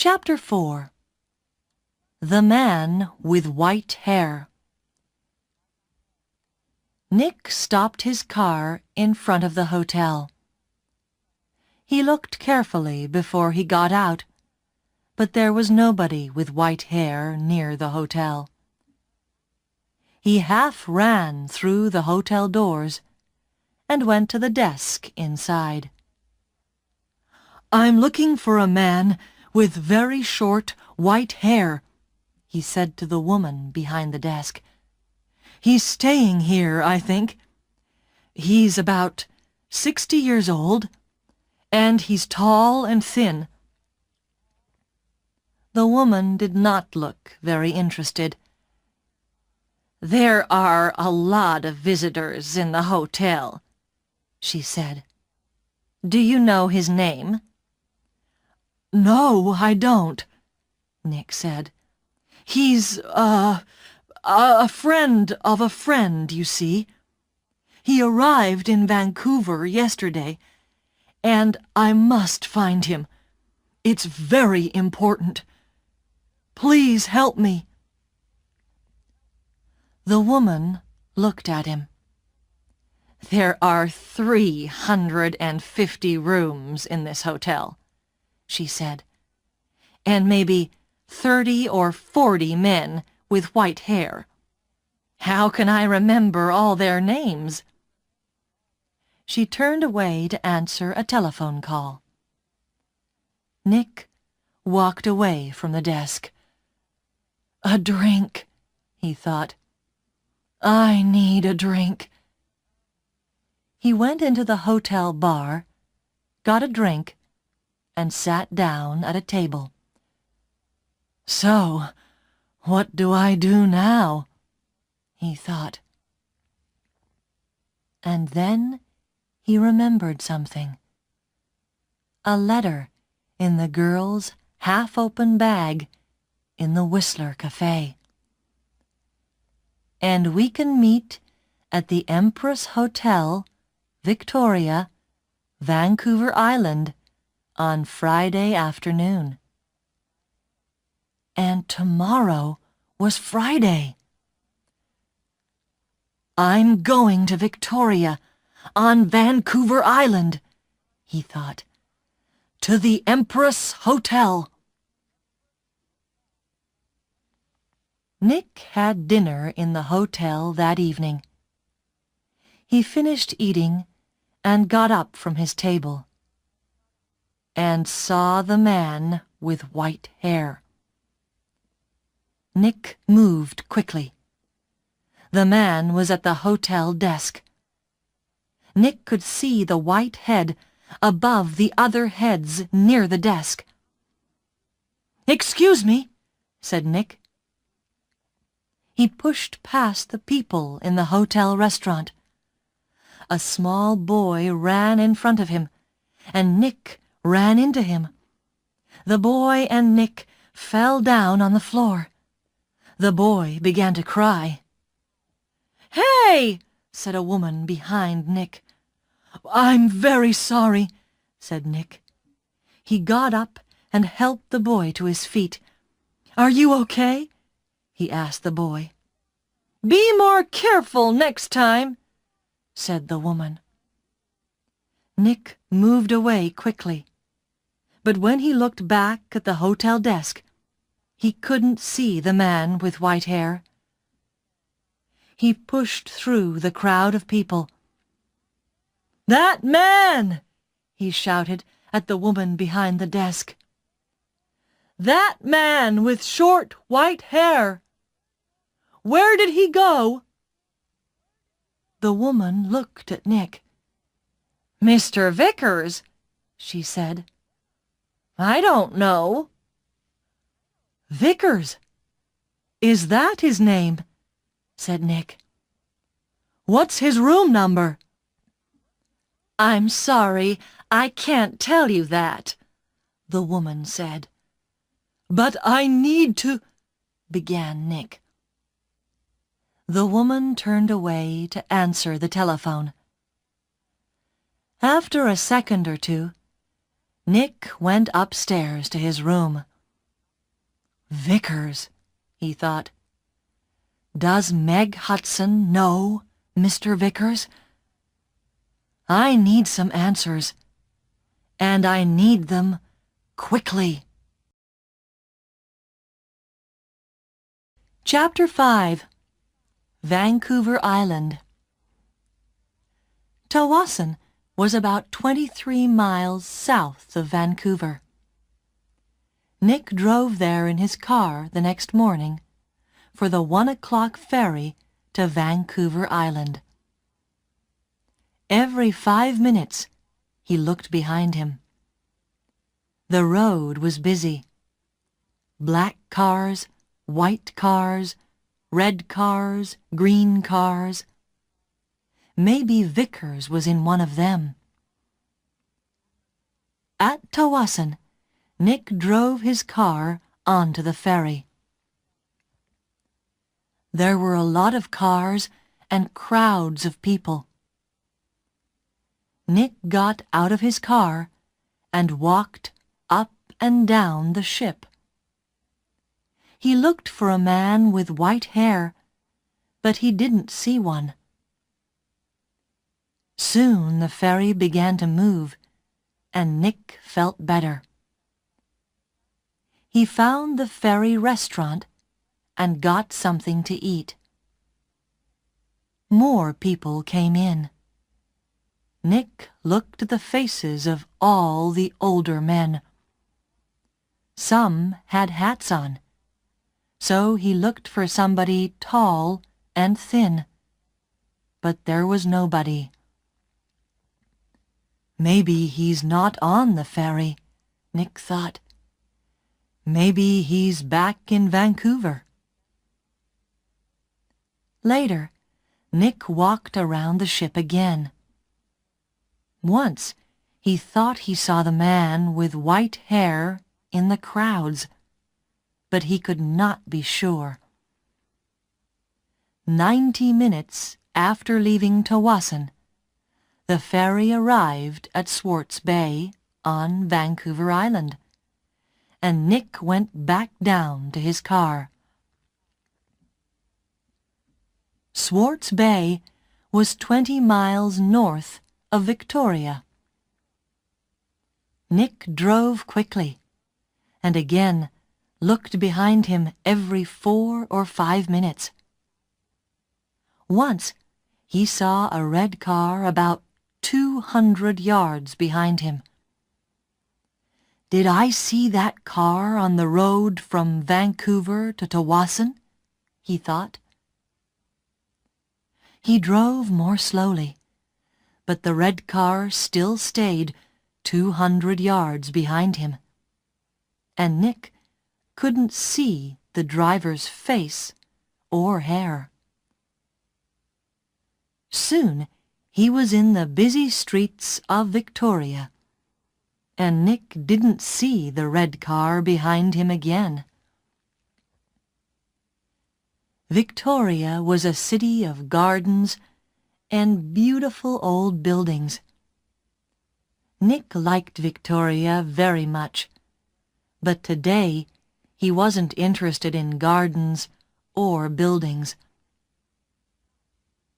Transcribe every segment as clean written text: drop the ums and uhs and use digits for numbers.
Chapter 4. The Man with White Hair. Nick stopped his car in front of the hotel. He looked carefully before he got out, but there was nobody with white hair near the hotel. He half ran through the hotel doors and went to the desk inside. "I'm looking for a man with very short white hair," he said to the woman behind the desk. "He's staying here, I think. He's about 60 years old, and he's tall and thin." The woman did not look very interested. "There are a lot of visitors in the hotel," she said. "Do you know his name?" "No, I don't," Nick said. "He's a friend of a friend, you see. He arrived in Vancouver yesterday, and I must find him. It's very important. Please help me." The woman looked at him. "There are 350 rooms in this hotel," she said, "and maybe 30 or 40 men with white hair. How can I remember all their names?" She turned away to answer a telephone call. Nick walked away from the desk. "A drink," he thought. "I need a drink." He went into the hotel bar, got a drink, and sat down at a table. "So, what do I do now?" he thought. And then he remembered something. A letter in the girl's half-open bag in the Whistler Cafe. "And we can meet at the Empress Hotel, Victoria, Vancouver Island, on Friday afternoon." And tomorrow was Friday. "I'm going to Victoria, on Vancouver Island," he thought. "To the Empress Hotel." Nick had dinner in the hotel that evening. He finished eating and got up from his table and saw the man with white hair. Nick moved quickly. The man was at the hotel desk. Nick could see the white head above the other heads near the desk. "Excuse me," said Nick. He pushed past the people in the hotel restaurant. A small boy ran in front of him, and Nick ran into him. The boy and Nick fell down on the floor. The boy began to cry. "Hey!" said a woman behind Nick. "I'm very sorry," said Nick. He got up and helped the boy to his feet. "Are you okay?" he asked the boy. "Be more careful next time," said the woman. Nick moved away quickly, but when he looked back at the hotel desk, he couldn't see the man with white hair. He pushed through the crowd of people. "That man!" he shouted at the woman behind the desk. "That man with short white hair! Where did he go?" The woman looked at Nick. "Mr. Vickers," she said. "I don't know." "Vickers? Is that his name?" said Nick. "What's his room number?" "I'm sorry, I can't tell you that," the woman said. "But I need to—" began Nick. The woman turned away to answer the telephone. After a second or two, Nick went upstairs to his room. Vickers, he thought. Does Meg Hudson know Mr. Vickers? I need some answers, and I need them quickly. Chapter 5. Vancouver Island. Tawasin was about 23 miles south of Vancouver. Nick drove there in his car the next morning for the 1 o'clock ferry to Vancouver Island. Every 5 minutes he looked behind him. The road was busy. Black cars, white cars, red cars, green cars. Maybe Vickers was in one of them. At Tawasin, Nick drove his car onto the ferry. There were a lot of cars and crowds of people. Nick got out of his car and walked up and down the ship. He looked for a man with white hair, but he didn't see one. Soon the ferry began to move, and Nick felt better. He found the ferry restaurant and got something to eat. More people came in. Nick looked at the faces of all the older men. Some had hats on, so he looked for somebody tall and thin. But there was nobody. Maybe he's not on the ferry, Nick thought. Maybe he's back in Vancouver. Later, Nick walked around the ship again. Once, he thought he saw the man with white hair in the crowds, but he could not be sure. 90 minutes after leaving Tawasin, the ferry arrived at Swartz Bay on Vancouver Island, and Nick went back down to his car. Swartz Bay was 20 miles north of Victoria. Nick drove quickly, and again looked behind him every 4 or 5 minutes. Once he saw a red car about 200 yards behind him. Did I see that car on the road from Vancouver to Tawasin? He thought. He drove more slowly, but the red car still stayed 200 yards behind him, and Nick couldn't see the driver's face or hair. Soon he was in the busy streets of Victoria, and Nick didn't see the red car behind him again. Victoria was a city of gardens and beautiful old buildings. Nick liked Victoria very much, but today he wasn't interested in gardens or buildings.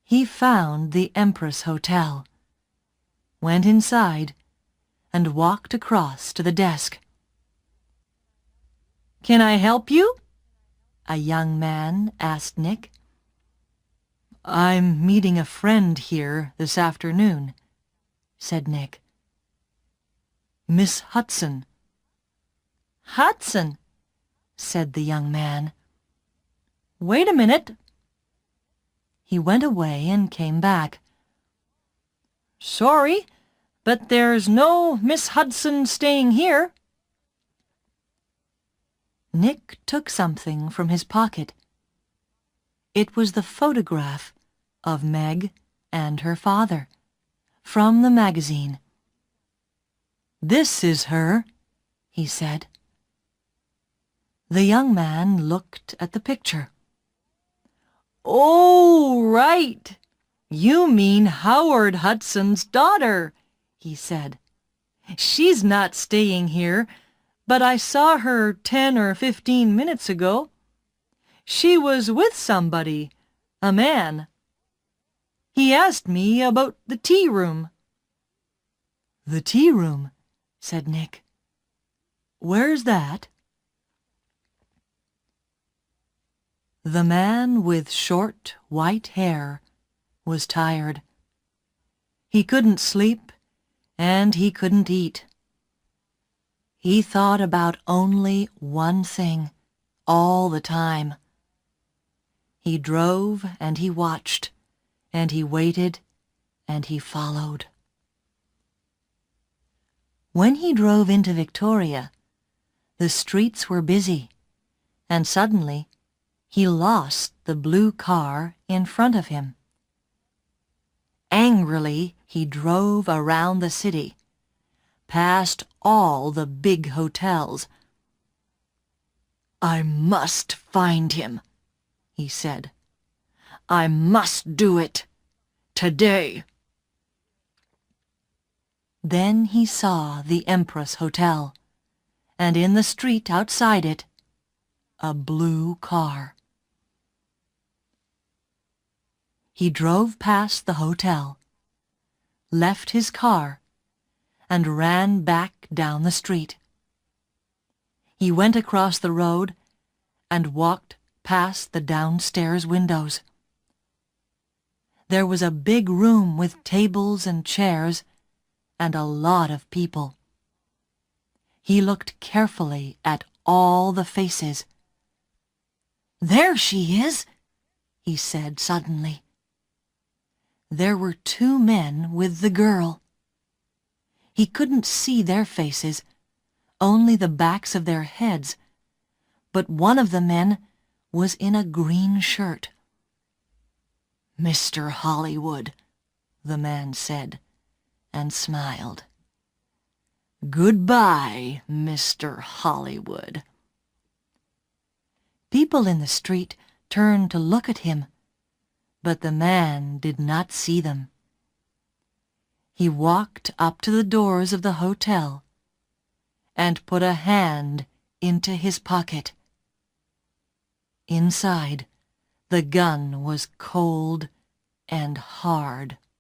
He found the Empress Hotel, went inside, and walked across to the desk. "Can I help you?" a young man asked Nick. "I'm meeting a friend here this afternoon," said Nick. "Miss Hudson." "Hudson," said the young man. "Wait a minute." He went away and came back. "Sorry, but there's no Miss Hudson staying here." Nick took something from his pocket. It was the photograph of Meg and her father, from the magazine. "This is her," he said. The young man looked at the picture. "Oh, right! You mean Howard Hudson's daughter," he said. "She's not staying here, but I saw her 10 or 15 minutes ago. She was with somebody, a man. He asked me about the tea room." "The tea room," said Nick. "Where's that?" The man with short white hair was tired. He couldn't sleep, and he couldn't eat. He thought about only one thing all the time. He drove and he watched, and he waited and he followed. When he drove into Victoria, the streets were busy, and suddenly he lost the blue car in front of him. Angrily, he drove around the city, past all the big hotels. "I must find him," he said. "I must do it today." Then he saw the Empress Hotel, and in the street outside it, a blue car. He drove past the hotel, left his car, and ran back down the street. He went across the road and walked past the downstairs windows. There was a big room with tables and chairs and a lot of people. He looked carefully at all the faces. "There she is," he said suddenly. There were 2 men with the girl. He couldn't see their faces, only the backs of their heads, but one of the men was in a green shirt. "Mr. Hollywood," the man said, and smiled. "Goodbye, Mr. Hollywood." People in the street turned to look at him, but the man did not see them. He walked up to the doors of the hotel and put a hand into his pocket. Inside, the gun was cold and hard.